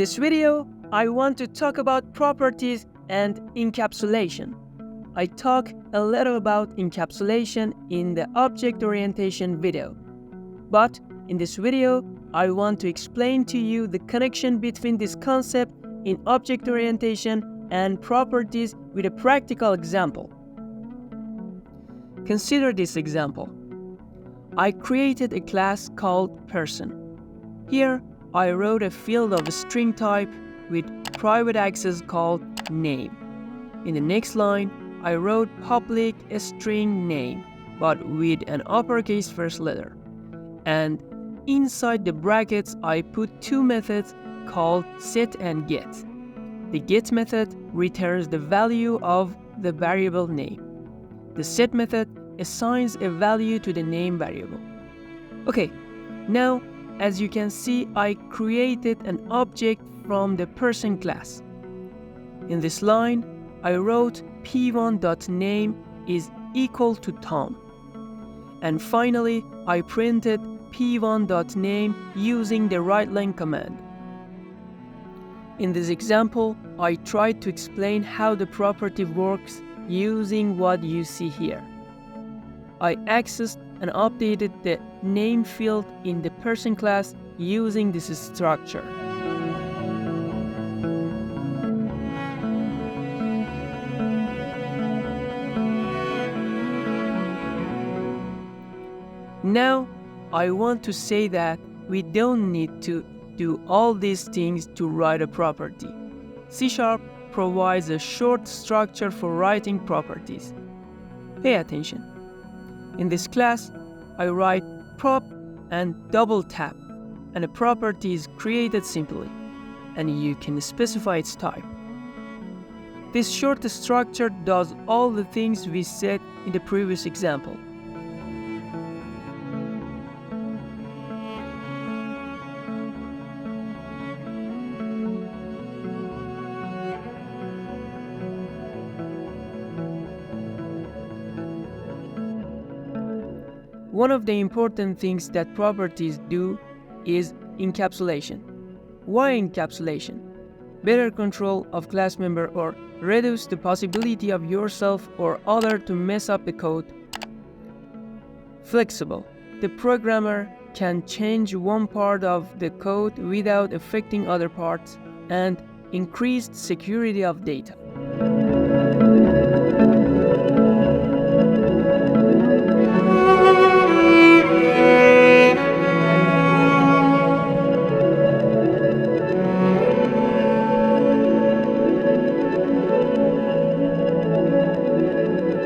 this video, I want to talk about properties and encapsulation. I talk a little about encapsulation in the object orientation video. But in this video, I want to explain to you the connection between this concept in object orientation and properties with a practical example. Consider this example. I created a class called person. Here, I wrote a field of a string type with private access called name. In the next line, I wrote public string name, but with an uppercase first letter. And inside the brackets, I put two methods called set and get. The get method returns the value of the variable name. The set method assigns a value to the name variable. Okay, now as you can see, I created an object from the person class. In this line, I wrote p1.name is equal to Tom. And finally, I printed p1.name using the writeline command. In this example, I tried to explain how the property works using what you see here. I accessed and updated the name field in the person class using this structure. Now, I want to say that we don't need to do all these things to write a property. C# provides a short structure for writing properties. Pay attention. In this class, I write prop and double tap, and a property is created simply, and you can specify its type. This short structure does all the things we said in the previous example. One of the important things that properties do is encapsulation. Why encapsulation? Better control of class member or reduce the possibility of yourself or other to mess up the code. Flexible. The programmer can change one part of the code without affecting other parts, and increased security of data.